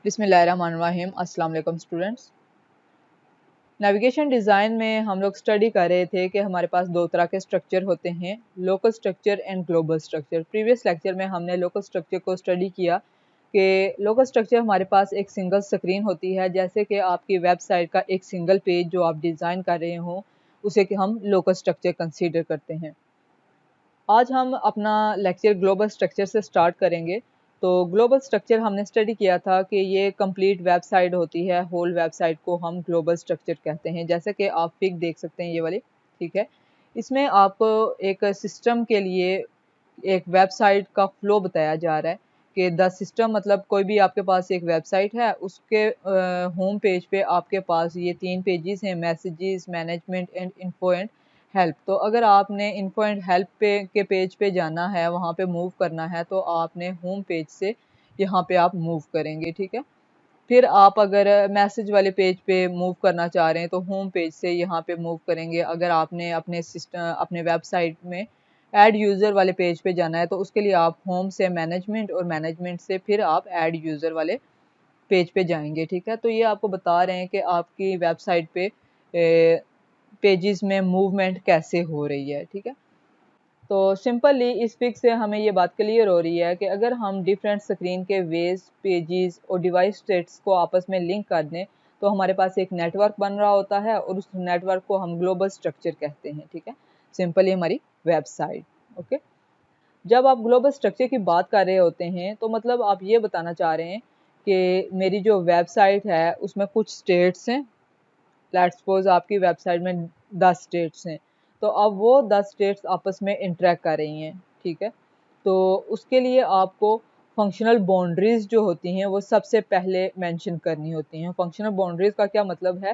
बिस्मिल्लाहिर्रहमानिर्रहीम। अस्सलाम वालेकुम स्टूडेंट्स। नेविगेशन डिज़ाइन में हम लोग स्टडी कर रहे थे कि हमारे पास दो तरह के स्ट्रक्चर होते हैं, local structure and global structure. Previous lecture में हमने लोकल स्ट्रक्चर को स्टडी किया कि लोकल स्ट्रक्चर हमारे पास एक सिंगल स्क्रीन होती है, जैसे कि आपकी वेबसाइट का एक सिंगल पेज जो आप डिज़ाइन कर रहे हो उसे कि हम लोकल स्ट्रक्चर कंसीडर करते हैं। आज हम अपना लेक्चर ग्लोबल स्ट्रक्चर से स्टार्ट करेंगे। तो ग्लोबल स्ट्रक्चर हमने स्टडी किया था कि ये कंप्लीट वेबसाइट होती है, होल वेबसाइट को हम ग्लोबल स्ट्रक्चर कहते हैं। जैसे कि आप फिग देख सकते हैं ये वाली, ठीक है। इसमें आपको एक सिस्टम के लिए एक वेबसाइट का फ्लो बताया जा रहा है कि द सिस्टम मतलब कोई भी आपके पास एक वेबसाइट है, उसके होम पेज पे आपके पास ये 3 पेजेस हैं, messages, management and info and help. तो अगर आपने इन्फो एंड हेल्प के पेज पे जाना है, वहाँ पे मूव करना है, तो आपने होम पेज से यहाँ पे आप मूव करेंगे, ठीक है। फिर आप अगर मैसेज वाले पेज पे मूव करना चाह रहे हैं तो होम पेज से यहाँ पे मूव करेंगे। अगर आपने अपने सिस्टम अपने वेबसाइट में ऐड यूज़र वाले पेज पे जाना है तो उसके लिए आप होम से मैनेजमेंट और मैनेजमेंट से फिर आप ऐड यूज़र वाले पेज पे जाएंगे, ठीक है। तो ये आपको बता रहे हैं कि आपकी वेबसाइट पे पेजेस में मूवमेंट कैसे हो रही है, ठीक है। तो सिंपली इस पिक से हमें ये बात क्लियर हो रही है कि अगर हम डिफरेंट स्क्रीन के वेज, पेजेस और डिवाइस स्टेट्स को आपस में लिंक कर दें तो हमारे पास एक नेटवर्क बन रहा होता है और उस नेटवर्क को हम ग्लोबल स्ट्रक्चर कहते हैं, ठीक है। सिंपली हमारी वेबसाइट, ओके। जब आप ग्लोबल स्ट्रक्चर की बात कर रहे होते हैं तो मतलब आप ये बताना चाह रहे हैं कि मेरी जो वेबसाइट है उसमें कुछ स्टेट्स हैं। लेट्स सपोज आपकी वेबसाइट में 10 स्टेट्स हैं, तो अब वो 10 स्टेट्स आपस में इंटरेक्ट कर रही हैं, ठीक है। तो उसके लिए आपको फंक्शनल बाउंड्रीज जो होती हैं वो सबसे पहले मेंशन करनी होती हैं। फंक्शनल बाउंड्रीज का क्या मतलब है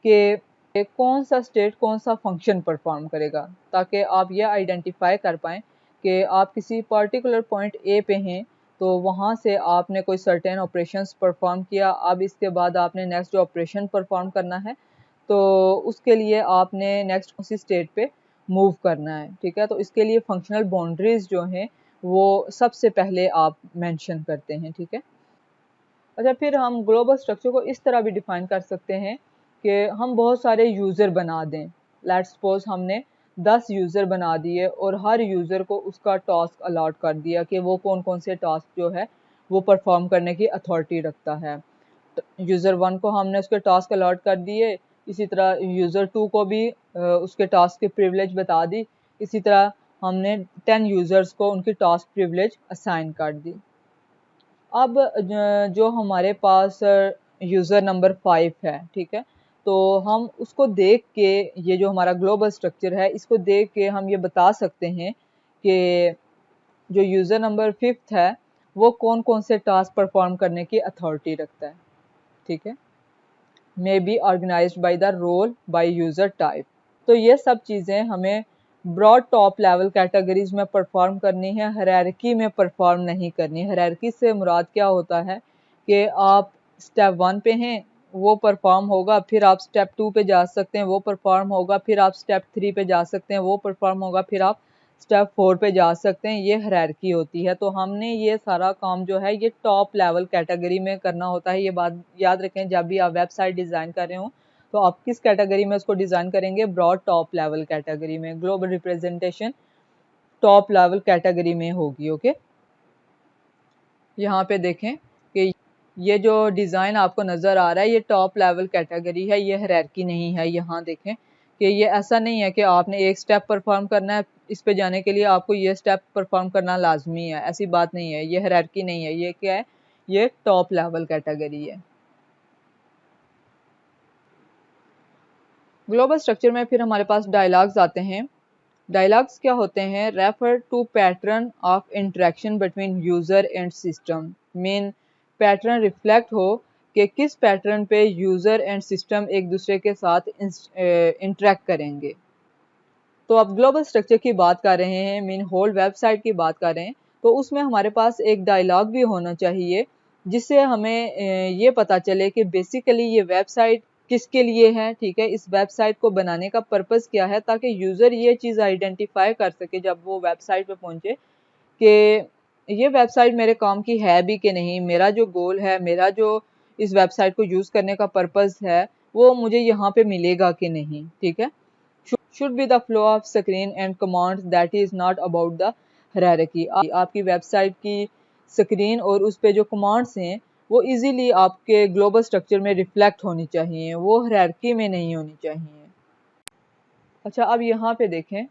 कि कौन सा स्टेट कौन सा फंक्शन परफॉर्म करेगा, ताकि आप ये आइडेंटिफाई कर पाएँ कि आप किसी पर्टिकुलर पॉइंट ए पे हैं तो वहाँ से आपने कोई सर्टेन ऑपरेशंस परफॉर्म किया। अब इसके बाद आपने नेक्स्ट जो ऑपरेशन परफॉर्म करना है तो उसके लिए आपने नेक्स्ट उसी स्टेट पे मूव करना है, ठीक है। तो इसके लिए फंक्शनल बाउंड्रीज जो हैं वो सबसे पहले आप मेंशन करते हैं, ठीक है। अच्छा, फिर हम ग्लोबल स्ट्रक्चर को इस तरह भी डिफाइन कर सकते हैं कि हम बहुत सारे यूज़र बना दें। लेट्स सपोज हमने 10 यूज़र बना दिए और हर यूज़र को उसका टास्क अलॉट कर दिया कि वो कौन कौन से टास्क जो है वो परफॉर्म करने की अथॉरिटी रखता है। यूज़र 1 को हमने उसके टास्क अलॉट कर दिए, इसी तरह यूज़र 2 को भी उसके टास्क की प्रिविलेज बता दी। इसी तरह हमने 10 यूज़र्स को उनकी टास्क प्रिविलेज असाइन कर दी। अब जो हमारे पास यूज़र नंबर 5 है, ठीक है। तो हम उसको देख के, ये जो हमारा ग्लोबल स्ट्रक्चर है इसको देख के हम ये बता सकते हैं कि जो यूज़र नंबर 5 है वो कौन कौन से टास्क परफॉर्म करने की अथॉरिटी रखता है, ठीक है। May be organized by the role by user type. तो ये सब चीज़ें हमें ब्रॉड टॉप लेवल कैटेगरीज में परफॉर्म करनी है, हायरार्की में परफॉर्म नहीं करनी। हायरार्की से मुराद क्या होता है कि आप स्टेप 1 पे हैं वो परफॉर्म होगा, फिर आप स्टेप 2 पे जा सकते हैं वो परफॉर्म होगा, फिर आप स्टेप 3 पे जा सकते हैं वो परफॉर्म होगा, फिर आप स्टेप 4 पे जा सकते हैं। ये हायरार्की होती है। तो हमने ये सारा काम जो है ये टॉप लेवल कैटेगरी में करना होता है। ये बात याद रखें, जब भी आप वेबसाइट डिज़ाइन कर रहे हो तो आप किस कैटेगरी में उसको डिज़ाइन करेंगे, ब्रॉड टॉप लेवल कैटेगरी में। Global representation top level category में होगी, ओके। यहाँ पे देखें कि ये जो डिज़ाइन आपको नज़र आ रहा है ये टॉप लेवल कैटेगरी है, ये हायरार्की नहीं है। यहाँ देखें कि ये ऐसा नहीं है कि आपने एक स्टेप परफॉर्म करना है, इस पे जाने के लिए आपको ये स्टेप परफॉर्म करना लाजमी है, ऐसी बात नहीं है। ये हायरार्की नहीं है, ये क्या है, ये टॉप लेवल कैटेगरी है। ग्लोबल स्ट्रक्चर में फिर हमारे पास डायलॉग्स आते हैं। डायलॉग्स क्या होते हैं, refer to pattern of interaction between user and system. Main pattern reflect हो कि किस पैटर्न पे यूज़र एंड सिस्टम एक दूसरे के साथ इंटरेक्ट करेंगे। तो अब ग्लोबल स्ट्रक्चर की बात कर रहे हैं, मीन होल वेबसाइट की बात कर रहे हैं, तो उसमें हमारे पास एक डायलॉग भी होना चाहिए जिससे हमें ये पता चले कि बेसिकली ये वेबसाइट किसके लिए है, ठीक है। इस वेबसाइट को बनाने का पर्पस क्या है, ताकि यूज़र ये चीज़ आइडेंटिफाई कर सके जब वो वेबसाइट पे पहुंचे कि ये वेबसाइट मेरे काम की है भी कि नहीं, मेरा जो गोल है, मेरा जो इस वेबसाइट को यूज़ करने का पर्पस है, वो मुझे यहाँ पे मिलेगा कि नहीं, ठीक है। Should be the flow of screen and commands that is not about the hierarchy. आपकी वेबसाइट की स्क्रीन और उस पे जो कमांड्स हैं वो इजीली आपके ग्लोबल स्ट्रक्चर में रिफ्लेक्ट होनी चाहिए, वो हायरार्की में नहीं होनी चाहिए। अच्छा, अब यहाँ पे देखें,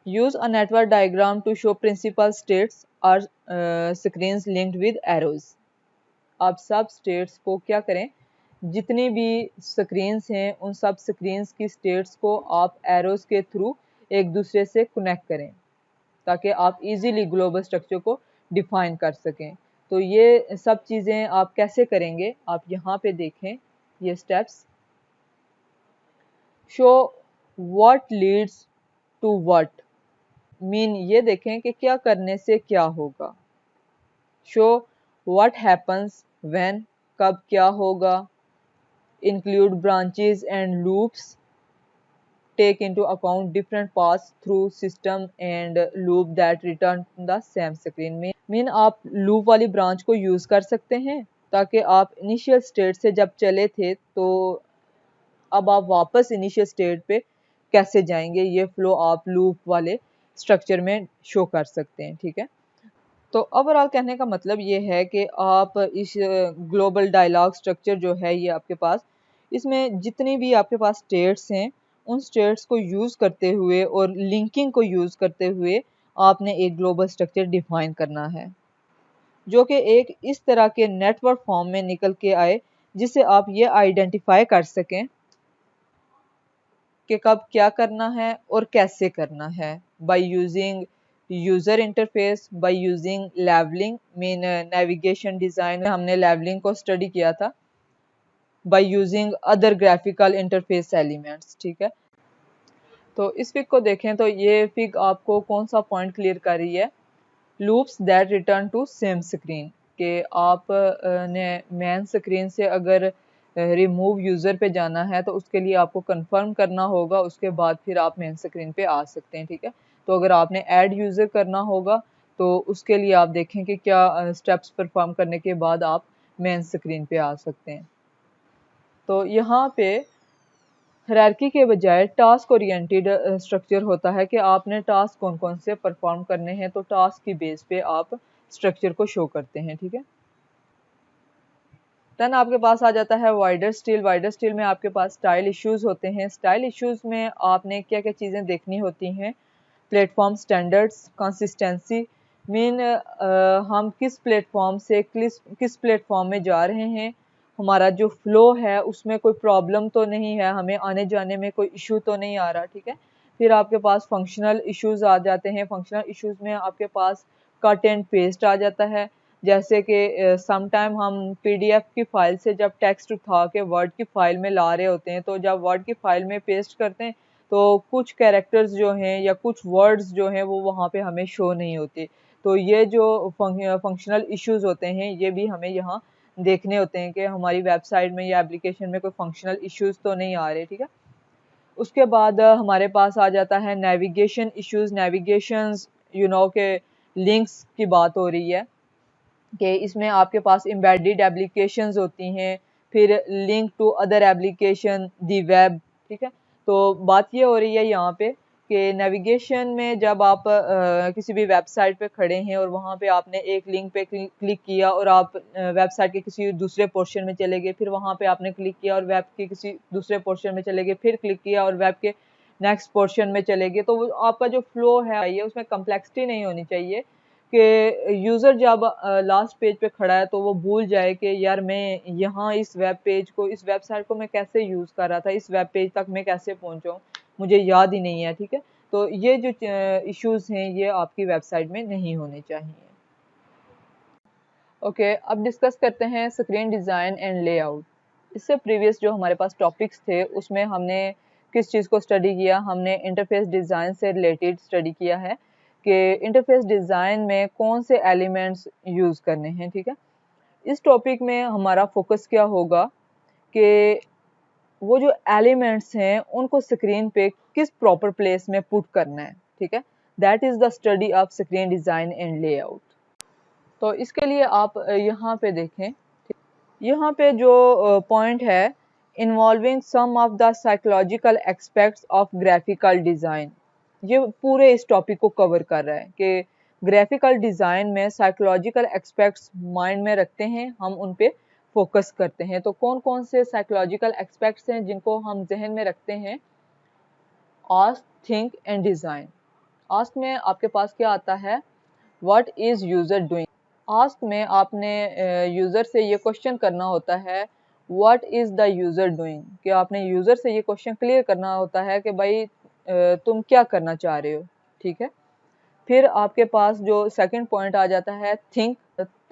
use a network diagram to show principal states or screens linked with arrows। आप सब स्टेट्स को क्या करें, जितनी भी स्क्रीन्स हैं उन सब स्क्रीन्स की स्टेट्स को आप एरोज के थ्रू एक दूसरे से कनेक्ट करें ताकि आप इजीली ग्लोबल स्ट्रक्चर को डिफाइन कर सकें। तो ये सब चीज़ें आप कैसे करेंगे, आप यहाँ पे देखें ये steps. Show what leads to what, mean ये देखें कि क्या करने से क्या होगा। शो व्हाट हैपन्स व्हेन, कब क्या होगा। Include branches and loops, take into account different paths through system and loop that return the same screen. Mean आप लूप वाली ब्रांच को यूज कर सकते हैं ताकि आप इनिशियल स्टेट से जब चले थे तो अब आप वापस इनिशियल स्टेट पे कैसे जाएंगे, ये फ्लो आप लूप वाले स्ट्रक्चर में शो कर सकते हैं, ठीक है। तो ओवरऑल कहने का मतलब ये है कि आप इस ग्लोबल डायलॉग स्ट्रक्चर जो है ये आपके पास, इसमें जितनी भी आपके पास स्टेट्स हैं उन स्टेट्स को यूज़ करते हुए और लिंकिंग को यूज़ करते हुए आपने एक ग्लोबल स्ट्रक्चर डिफाइन करना है जो कि एक इस तरह के नेटवर्क फॉर्म में निकल के आए जिससे आप ये आइडेंटिफाई कर सकें कि कब क्या करना है और कैसे करना है। By using user interface, by using levelling, mean navigation design में हमने लेवलिंग को स्टडी किया था। By using other graphical interface elements, ठीक है। तो इस फिग को देखें तो ये फिग आपको कौन सा पॉइंट क्लियर कर रही है, loops that return to same screen, कि आप ने मेन स्क्रीन से अगर रिमूव यूज़र पे जाना है तो उसके लिए आपको कंफर्म करना होगा, उसके बाद फिर आप मेन स्क्रीन पे आ सकते हैं, ठीक है। तो अगर आपने ऐड यूज़र करना होगा तो उसके लिए आप देखें कि क्या स्टेप्स परफॉर्म करने के बाद आप मेन स्क्रीन पे आ सकते हैं। तो यहाँ पे हायरार्की के बजाय टास्क ओरिएंटेड स्ट्रक्चर होता है कि आपने टास्क कौन कौन से परफॉर्म करने हैं, तो टास्क की बेस पे आप स्ट्रक्चर को शो करते हैं, ठीक है। देन आपके पास आ जाता है वाइडर स्टिल। वाइडर स्टिल में आपके पास स्टाइल इश्यूज होते हैं। स्टाइल इश्यूज में आपने क्या क्या चीज़ें देखनी होती हैं, प्लेटफॉर्म स्टैंडर्ड्स, कंसिस्टेंसी, मीन हम किस प्लेटफॉर्म से किस प्लेटफॉर्म में जा रहे हैं, हमारा जो फ्लो है उसमें कोई प्रॉब्लम तो नहीं है, हमें आने जाने में कोई इशू तो नहीं आ रहा, ठीक है। फिर आपके पास फंक्शनल इश्यूज आ जाते हैं। फंक्शनल इश्यूज में आपके पास कट एंड पेस्ट आ जाता है, जैसे कि सम टाइम हम पीडीएफ की फाइल से जब टेक्स्ट उठा के वर्ड की फाइल में ला रहे होते हैं तो जब वर्ड की फाइल में पेस्ट करते हैं तो कुछ कैरेक्टर्स जो हैं या कुछ वर्ड्स जो हैं वो वहाँ पे हमें शो नहीं होते। तो ये जो फंक्शनल इश्यूज होते हैं ये भी हमें यहाँ देखने होते हैं कि हमारी वेबसाइट में या एप्लीकेशन में कोई फंक्शनल इश्यूज तो नहीं आ रहे, ठीक है। उसके बाद हमारे पास आ जाता है नेविगेशन इश्यूज। नेविगेशंस के लिंक्स की बात हो रही है कि इसमें आपके पास एम्बेडेड एप्लीकेशंस होती हैं, फिर link to other application the web, ठीक है। तो बात ये हो रही है यहाँ पे कि नेविगेशन में जब आप किसी भी वेबसाइट पे खड़े हैं और वहाँ पे आपने एक लिंक पे क्लिक किया और आप वेबसाइट के किसी दूसरे पोर्शन में चले गए, फिर वहाँ पे आपने क्लिक किया और वेब के किसी दूसरे पोर्शन में चले गए, फिर क्लिक किया और वेब के नेक्स्ट पोर्शन में चले गए, तो आपका जो फ्लो है ये उसमें कम्प्लेक्सिटी नहीं होनी चाहिए कि यूज़र जब लास्ट पेज पे खड़ा है तो वो भूल जाए कि यार मैं यहाँ इस वेब पेज को, इस वेबसाइट को मैं कैसे यूज़ कर रहा था, इस वेब पेज तक मैं कैसे पहुँचा हूँ, मुझे याद ही नहीं है, ठीक है। तो ये जो इश्यूज़ हैं ये आपकी वेबसाइट में नहीं होने चाहिए। ओके, अब डिस्कस करते हैं स्क्रीन डिज़ाइन एंड लेआउट। इससे प्रीवियस जो हमारे पास टॉपिक्स थे उसमें हमने किस चीज़ को स्टडी किया, हमने इंटरफेस डिज़ाइन से रिलेटेड स्टडी किया है कि इंटरफेस डिज़ाइन में कौन से एलिमेंट्स यूज़ करने हैं, ठीक है। इस टॉपिक में हमारा फोकस क्या होगा कि वो जो एलिमेंट्स हैं उनको स्क्रीन पे किस प्रॉपर प्लेस में पुट करना है, ठीक है। That is the study of screen design and layout. तो इसके लिए आप यहाँ पे देखें, यहाँ पे जो पॉइंट है, involving some of the psychological aspects of graphical design, ये पूरे इस टॉपिक को कवर कर रहा है कि ग्राफिकल डिज़ाइन में साइकोलॉजिकल एस्पेक्ट्स माइंड में रखते हैं, हम उन पे फोकस करते हैं। तो कौन कौन से साइकोलॉजिकल एस्पेक्ट्स हैं जिनको हम जहन में रखते हैं? Ask, think and design. Ask में आपके पास क्या आता है? What is user doing. Ask में आपने यूज़र से ये क्वेश्चन करना होता है, what is the user doing, कि आपने यूज़र से ये क्वेश्चन क्लियर करना होता है कि भाई तुम क्या करना चाह रहे हो, ठीक है। फिर आपके पास जो सेकंड पॉइंट आ जाता है, थिंक।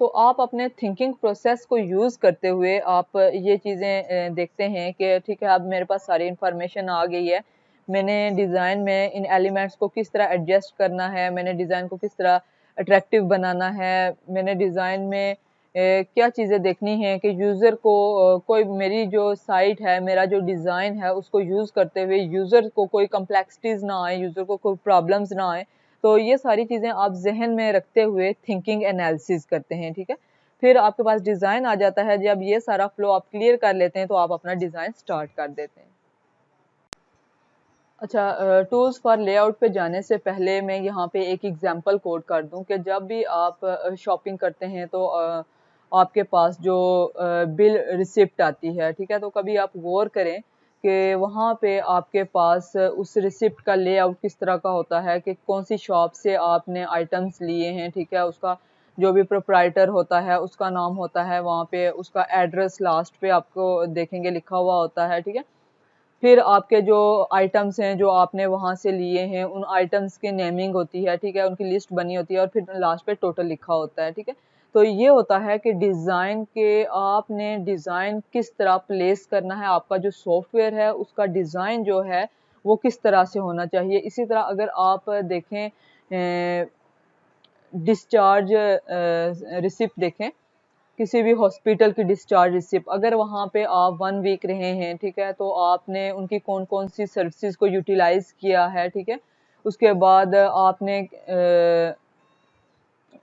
तो आप अपने थिंकिंग प्रोसेस को यूज़ करते हुए आप ये चीज़ें देखते हैं कि ठीक है, अब मेरे पास सारी इन्फॉर्मेशन आ गई है, मैंने डिज़ाइन में इन एलिमेंट्स को किस तरह एडजस्ट करना है, मैंने डिज़ाइन को किस तरह अट्रैक्टिव बनाना है, मैंने डिज़ाइन में क्या चीज़ें देखनी है कि यूज़र को कोई मेरी जो साइट है, मेरा जो डिज़ाइन है, उसको यूज़ करते हुए यूज़र को कोई कॉम्प्लेक्सिटीज़ ना आए, यूज़र को कोई प्रॉब्लम्स ना आए। तो ये सारी चीज़ें आप ज़हन में रखते हुए थिंकिंग एनालिसिस करते हैं, ठीक है। फिर आपके पास डिज़ाइन आ जाता है। जब ये सारा फ्लो आप क्लियर कर लेते हैं तो आप अपना डिज़ाइन स्टार्ट कर देते हैं। अच्छा, टूल्स फॉर लेआउट पे जाने से पहले मैं यहाँ पे एक एग्जांपल कोड कर दूँ कि जब भी आप शॉपिंग करते हैं तो आपके पास जो बिल रिसिप्ट आती है, ठीक है, तो कभी आप गौर करें कि वहाँ पे आपके पास उस रिसिप्ट का लेआउट किस तरह का होता है, कि कौन सी शॉप से आपने आइटम्स लिए हैं, ठीक है, उसका जो भी प्रोप्राइटर होता है उसका नाम होता है, वहाँ पे उसका एड्रेस लास्ट पे आपको देखेंगे लिखा हुआ होता है, ठीक है। फिर आपके जो आइटम्स हैं जो आपने वहाँ से लिए हैं, उन आइटम्स की नेमिंग होती है, ठीक है, उनकी लिस्ट बनी होती है और फिर लास्ट पे टोटल लिखा होता है, ठीक है। तो ये होता है कि डिज़ाइन के आपने डिज़ाइन किस तरह प्लेस करना है, आपका जो सॉफ्टवेयर है उसका डिज़ाइन जो है वो किस तरह से होना चाहिए। इसी तरह अगर आप देखें डिस्चार्ज रिसिप्ट देखें, किसी भी हॉस्पिटल की डिस्चार्ज रिसिप्ट, अगर वहाँ पे आप 1 वीक रहे हैं, ठीक है, तो आपने उनकी कौन-कौन सी सर्विसेज को यूटिलाइज़ किया है, ठीक है। उसके बाद आपने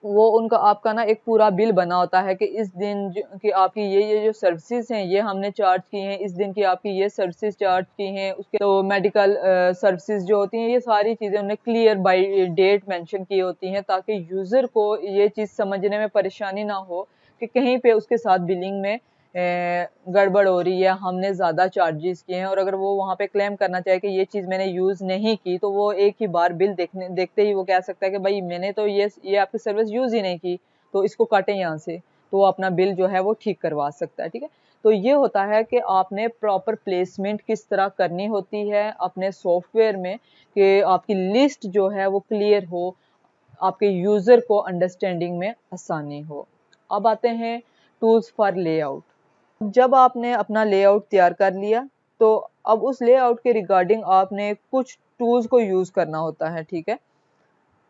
वो उनका आपका ना एक पूरा बिल बना होता है कि इस दिन की आपकी ये जो सर्विसेज हैं ये हमने चार्ज की हैं, इस दिन की आपकी ये सर्विसेज चार्ज की हैं। उसके तो मेडिकल सर्विसेज जो होती हैं, ये सारी चीज़ें उन्हें क्लियर बाय डेट मेंशन की होती हैं ताकि यूज़र को ये चीज़ समझने में परेशानी ना हो कि कहीं पे उसके साथ बिलिंग में गड़बड़ हो रही है, हमने ज़्यादा चार्जेस किए हैं। और अगर वो वहाँ पे क्लेम करना चाहे कि ये चीज़ मैंने यूज़ नहीं की, तो वो एक ही बार बिल देखते ही वो कह सकता है कि भाई मैंने तो ये आपकी सर्विस यूज़ ही नहीं की, तो इसको काटें यहाँ से। तो वो अपना बिल जो है वो ठीक करवा सकता है, ठीक है। तो ये होता है कि आपने प्रॉपर प्लेसमेंट किस तरह करनी होती है अपने सॉफ्टवेयर में, कि आपकी लिस्ट जो है वो क्लियर हो, आपके यूज़र को अंडरस्टैंडिंग में आसानी हो। अब आते हैं टूल्स फॉर लेआउट। जब आपने अपना लेआउट तैयार कर लिया, तो अब उस लेआउट के रिगार्डिंग आपने कुछ टूल्स को यूज़ करना होता है, ठीक है।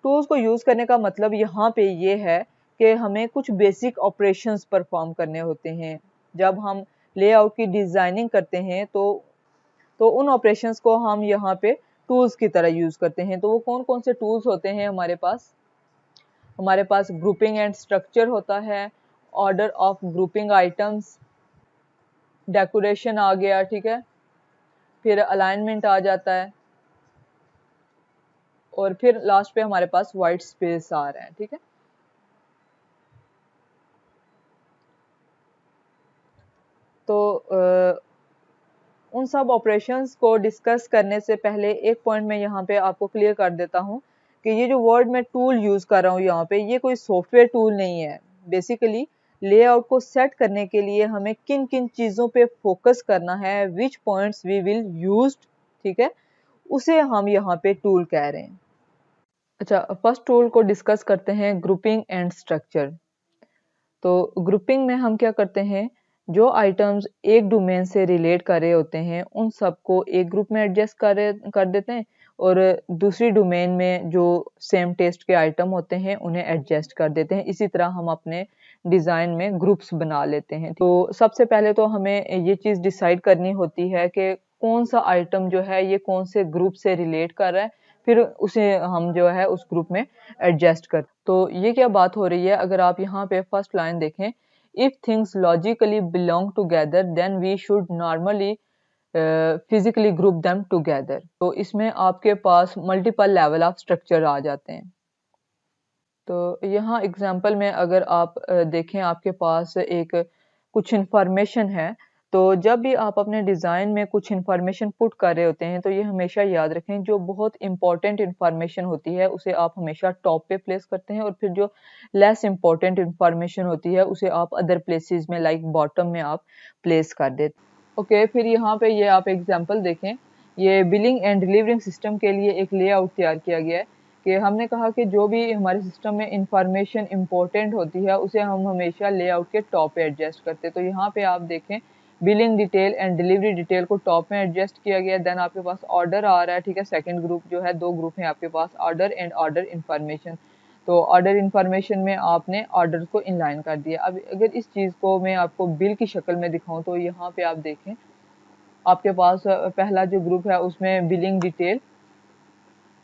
टूल्स को यूज़ करने का मतलब यहाँ पे ये है कि हमें कुछ बेसिक ऑपरेशंस परफॉर्म करने होते हैं। जब हम लेआउट की डिज़ाइनिंग करते हैं तो उन ऑपरेशंस को हम यहाँ पे टूल्स की तरह यूज़ करते हैं। तो वो कौन-कौन से टूल्स होते हैं हमारे पास? हमारे पास ग्रुपिंग एंड स्ट्रक्चर होता है, order of grouping items, decoration आ गया, ठीक है, फिर अलाइनमेंट आ जाता है और फिर लास्ट पे हमारे पास वाइट स्पेस आ रहा है, ठीक है। तो उन सब ऑपरेशंस को डिस्कस करने से पहले एक पॉइंट मैं यहाँ पे आपको क्लियर कर देता हूँ कि ये जो वर्ड मैं टूल यूज़ कर रहा हूँ यहाँ पे, ये कोई सॉफ्टवेयर टूल नहीं है। बेसिकली लेआउट को सेट करने के लिए हमें किन किन चीज़ों पे फोकस करना है, विच पॉइंट्स वी विल यूज, ठीक है, उसे हम यहाँ पे टूल कह रहे हैं। अच्छा, फर्स्ट टूल को डिस्कस करते हैं, ग्रुपिंग एंड स्ट्रक्चर। तो ग्रुपिंग में हम क्या करते हैं, जो आइटम्स एक डोमेन से रिलेट कर रहे होते हैं उन सबको एक ग्रुप में एडजस्ट कर देते हैं और दूसरी डोमेन में जो सेम टेस्ट के आइटम होते हैं उन्हें एडजस्ट कर देते हैं। इसी तरह हम अपने डिज़ाइन में ग्रुप्स बना लेते हैं। तो सबसे पहले तो हमें ये चीज़ डिसाइड करनी होती है कि कौन सा आइटम जो है ये कौन से ग्रुप से रिलेट कर रहा है। फिर उसे हम जो है उस ग्रुप में एडजस्ट कर। तो ये क्या बात हो रही है, अगर आप यहाँ पे फर्स्ट लाइन देखें, if things logically belong together then we should normally physically group them together. तो इसमें आपके पास मल्टीपल लेवल ऑफ स्ट्रक्चर आ जाते हैं। तो यहाँ एग्जांपल में अगर आप देखें, आपके पास एक कुछ इन्फॉर्मेशन है, तो जब भी आप अपने डिज़ाइन में कुछ इन्फॉर्मेशन पुट कर रहे होते हैं तो ये हमेशा याद रखें, जो बहुत इंपॉर्टेंट इन्फॉर्मेशन होती है उसे आप हमेशा टॉप पे प्लेस करते हैं, और फिर जो लेस इंपॉर्टेंट इन्फॉर्मेशन होती है उसे आप अदर प्लेसेस में लाइक बॉटम में आप प्लेस कर देते। ओके, फिर यहाँ पे ये आप एग्जांपल देखें, ये बिलिंग एंड डिलीवरिंग सिस्टम के लिए एक लेआउट तैयार किया गया है कि हमने कहा कि जो भी हमारे सिस्टम में इंफॉर्मेशन इंपॉर्टेंट होती है उसे हम हमेशा लेआउट के टॉप पे एडजस्ट करते हैं। तो यहाँ पे आप देखें, billing detail and delivery detail को टॉप में एडजस्ट किया गया। देन आपके पास ऑर्डर आ रहा है, ठीक है, सेकंड ग्रुप जो है, दो ग्रुप हैं आपके पास, ऑर्डर एंड ऑर्डर इंफॉर्मेशन। तो ऑर्डर इंफॉर्मेशन में आपने ऑर्डर को इनलाइन कर दिया। अब अगर इस चीज़ को मैं आपको बिल की शक्ल में दिखाऊं तो यहाँ पे आप देखें, आपके पास पहला जो ग्रुप है उसमें बिलिंग डिटेल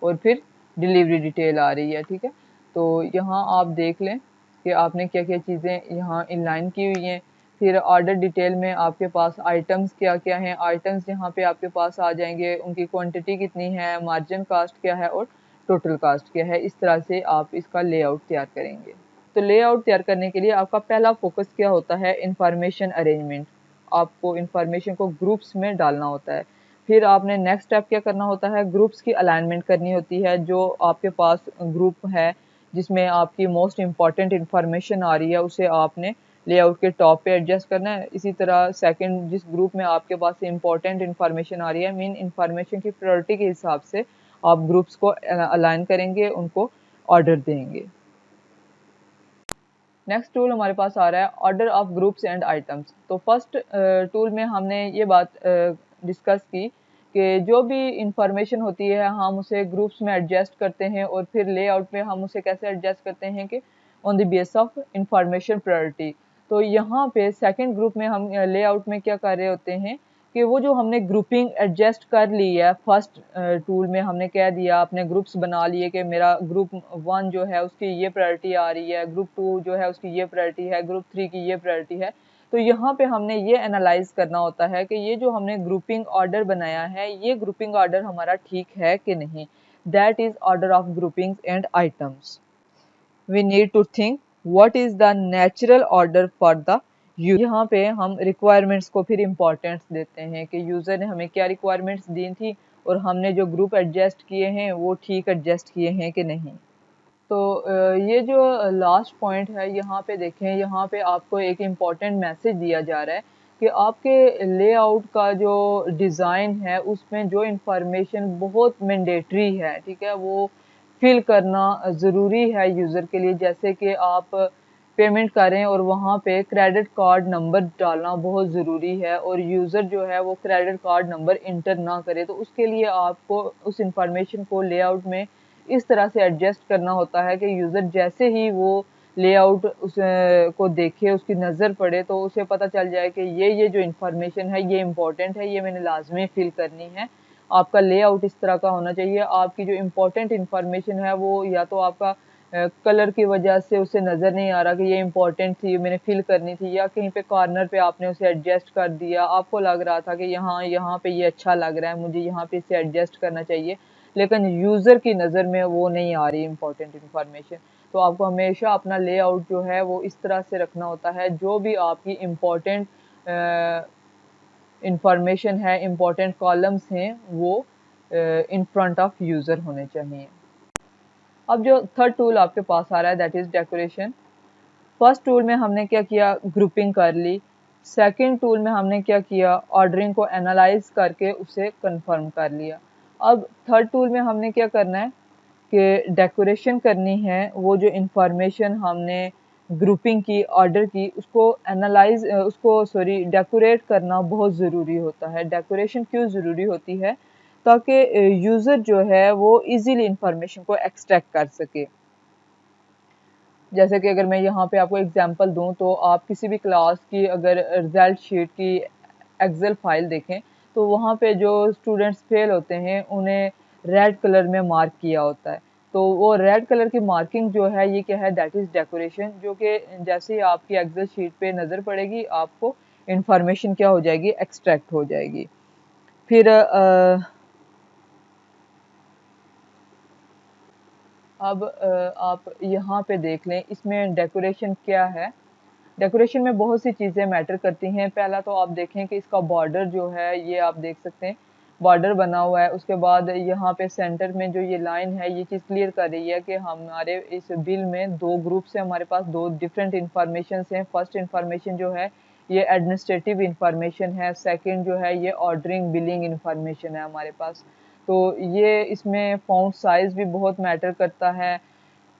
और फिर डिलीवरी डिटेल आ रही है, ठीक है। तो यहाँ आप देख लें कि आपने क्या क्या चीज़ें यहाँ इनलाइन की हुई हैं। फिर ऑर्डर डिटेल में आपके पास आइटम्स क्या क्या हैं, आइटम्स यहाँ पे आपके पास आ जाएंगे, उनकी क्वांटिटी कितनी है, मार्जिन कास्ट क्या है और टोटल कास्ट क्या है। इस तरह से आप इसका लेआउट तैयार करेंगे। तो लेआउट तैयार करने के लिए आपका पहला फोकस क्या होता है, इंफॉर्मेशन अरेंजमेंट। आपको इंफॉर्मेशन को ग्रुप्स में डालना होता है। फिर आपने नेक्स्ट स्टेप क्या करना होता है, ग्रुप्स की अलाइनमेंट करनी होती है। जो आपके पास ग्रुप है जिसमें आपकी मोस्ट इंपॉर्टेंट इंफॉर्मेशन आ रही है उसे आपने लेआउट के टॉप पे एडजस्ट करना है। इसी तरह सेकंड, जिस ग्रुप में आपके पास इंपॉर्टेंट इंफॉर्मेशन आ रही है, मीन इंफॉर्मेशन की प्रायोरिटी के हिसाब से आप ग्रुप्स को अलाइन करेंगे, उनको ऑर्डर देंगे। नेक्स्ट टूल हमारे पास आ रहा है order of groups and items. तो फर्स्ट टूल में हमने ये बात डिस्कस की कि जो भी इंफॉर्मेशन होती है हम उसे ग्रुप्स में एडजस्ट करते हैं, और फिर लेआउट में हम उसे कैसे एडजस्ट करते हैं कि on the base of information priority. तो यहाँ पे सेकंड ग्रुप में हम लेआउट में क्या कर रहे होते हैं कि वो जो हमने ग्रुपिंग एडजस्ट कर ली है, फर्स्ट टूल में हमने कह दिया, अपने ग्रुप्स बना लिए कि मेरा ग्रुप 1 जो है उसकी ये प्रायोरिटी आ रही है, ग्रुप 2 जो है उसकी ये प्रायोरिटी है, ग्रुप 3 की ये प्रायोरिटी है। तो यहाँ पे हमने ये एनालाइज करना होता है कि ये जो हमने ग्रुपिंग ऑर्डर बनाया है, ये ग्रुपिंग ऑर्डर हमारा ठीक है कि नहीं। That is order of groupings and items. We need to think what is the natural order for the user। यहाँ पे हम रिक्वायरमेंट्स को फिर इम्पोर्टेंस देते हैं कि यूज़र ने हमें क्या रिक्वायरमेंट्स दी थी और हमने जो ग्रुप एडजस्ट किए हैं वो ठीक एडजस्ट किए हैं कि नहीं। तो ये जो लास्ट पॉइंट है यहाँ पे देखें, यहाँ पे आपको एक इम्पॉर्टेंट मैसेज दिया जा रहा है कि आपके लेआउट का जो डिज़ाइन है उसमें जो इंफॉर्मेशन बहुत मैंडेटरी है, ठीक है, वो फिल करना ज़रूरी है यूज़र के लिए। जैसे कि आप पेमेंट करें और वहाँ पे क्रेडिट कार्ड नंबर डालना बहुत ज़रूरी है, और यूज़र जो है वो क्रेडिट कार्ड नंबर इंटर ना करे, तो उसके लिए आपको उस इंफॉर्मेशन को लेआउट में इस तरह से एडजस्ट करना होता है कि यूज़र जैसे ही वो लेआउट उस को देखे, उसकी नज़र पड़े, तो उसे पता चल जाए कि ये जो इंफॉर्मेशन है ये इम्पोर्टेंट है, ये मैंने लाजमी फिल करनी है। आपका लेआउट इस तरह का होना चाहिए। आपकी जो इम्पोर्टेंट इंफॉर्मेशन है वो या तो आपका कलर की वजह से उसे नज़र नहीं आ रहा कि ये इम्पोर्टेंट थी, मैंने फिल करनी थी, या कहीं पे कॉर्नर पे आपने उसे एडजस्ट कर दिया, आपको लग रहा था कि यहाँ यहाँ पे ये अच्छा लग रहा है, मुझे यहाँ पे इसे एडजस्ट करना चाहिए, लेकिन यूज़र की नज़र में वो नहीं आ रही इम्पोर्टेंट इन्फॉर्मेशन। तो आपको हमेशा अपना लेआउट जो है वो इस तरह से रखना होता है, जो भी आपकी इम्पोर्टेंट इंफॉर्मेशन है, इम्पोर्टेंट कॉलम्स हैं, वो इन फ्रंट ऑफ यूज़र होने चाहिए। अब जो थर्ड टूल आपके पास आ रहा है that is decoration. First tool में हमने क्या किया, ग्रुपिंग कर ली। सेकंड टूल में हमने क्या किया, ऑर्डरिंग को एनालाइज करके उसे कंफर्म कर लिया। अब थर्ड टूल में हमने क्या करना है कि डेकोरेशन करनी है। वो जो इंफॉर्मेशन हमने ग्रुपिंग की, ऑर्डर की, उसको एनालाइज डेकोरेट करना बहुत ज़रूरी होता है। डेकोरेशन क्यों ज़रूरी होती है, ताकि यूज़र जो है वो इजीली इंफॉर्मेशन को एक्सट्रैक्ट कर सके। जैसे कि अगर मैं यहाँ पे आपको एग्जांपल दूँ, तो आप किसी भी क्लास की अगर रिजल्ट शीट की एक्सेल फाइल देखें, तो वहाँ पे जो स्टूडेंट्स फेल होते हैं उन्हें रेड कलर में मार्क किया होता है। तो वो रेड कलर की मार्किंग जो है ये क्या है, दैट इज डेकोरेशन, जो कि जैसे ही आपकी एक्सेल शीट पे नजर पड़ेगी आपको इंफॉर्मेशन क्या हो जाएगी, एक्सट्रैक्ट हो जाएगी। फिर अब आप यहाँ पे देख लें इसमें डेकोरेशन क्या है। डेकोरेशन में बहुत सी चीज़ें मैटर करती हैं। पहला तो आप देखें कि इसका बॉर्डर जो है ये आप देख सकते हैं, बॉर्डर बना हुआ है। उसके बाद यहाँ पे सेंटर में जो ये लाइन है ये चीज़ क्लियर कर रही है कि हमारे इस बिल में दो ग्रुप से हमारे पास दो डिफरेंट इंफॉर्मेशन हैं। फर्स्ट इंफॉर्मेशन जो है ये एडमिनिस्ट्रेटिव इंफॉर्मेशन है, सेकंड जो है ये ऑर्डरिंग बिलिंग इंफॉर्मेशन है हमारे पास। तो ये इसमें फ़ॉन्ट साइज़ भी बहुत मैटर करता है,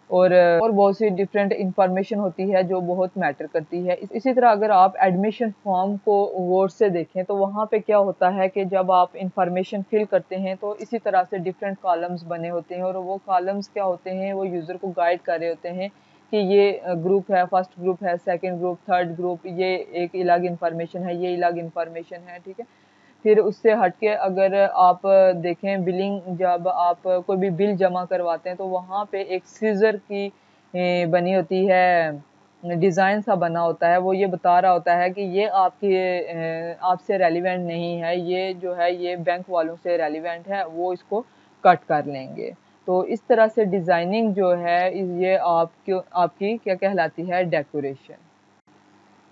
और बहुत सी डिफरेंट इंफॉर्मेशन होती है जो बहुत मैटर करती है। इसी तरह अगर आप एडमिशन फॉर्म को वर्ड से देखें तो वहाँ पे क्या होता है कि जब आप इंफॉर्मेशन फिल करते हैं तो इसी तरह से डिफरेंट कॉलम्स बने होते हैं, और वो कॉलम्स क्या होते हैं, वो यूज़र को गाइड कर रहे होते हैं कि ये ग्रुप है, फर्स्ट ग्रुप है, सेकंड ग्रुप, थर्ड ग्रुप, ये एक अलग इंफॉर्मेशन है, ये अलग इंफॉर्मेशन है, ठीक है। फिर उससे हटके अगर आप देखें बिलिंग, जब आप कोई भी बिल जमा करवाते हैं तो वहाँ पे एक सीजर की बनी होती है, डिज़ाइन सा बना होता है, वो ये बता रहा होता है कि ये आपसे रेलिवेंट नहीं है, ये जो है ये बैंक वालों से रेलिवेंट है, वो इसको कट कर लेंगे। तो इस तरह से डिज़ाइनिंग जो है ये आपकी क्या कहलाती है, डेकोरेशन।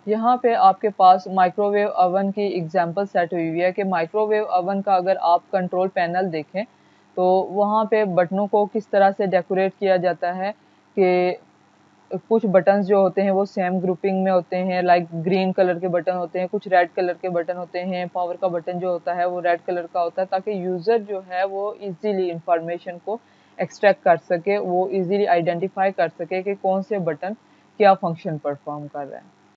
यहाँ पे आपके पास माइक्रोवेव ओवन की एग्जांपल सेट हुई हुई है कि माइक्रोवेव ओवन का अगर आप कंट्रोल पैनल देखें तो वहाँ पे बटनों को किस तरह से डेकोरेट किया जाता है कि कुछ बटन्स जो होते हैं वो सेम ग्रुपिंग में होते हैं, लाइक ग्रीन कलर के बटन होते हैं, कुछ रेड कलर के बटन होते हैं, पावर का बटन जो होता है वो रेड कलर का होता है, ताकि यूज़र जो है वो इजीली इंफॉर्मेशन को एक्सट्रैक्ट कर सके, वो इजीली आइडेंटिफाई कर सके कि कौन से बटन क्या फंक्शन परफॉर्म कर रहे हैं।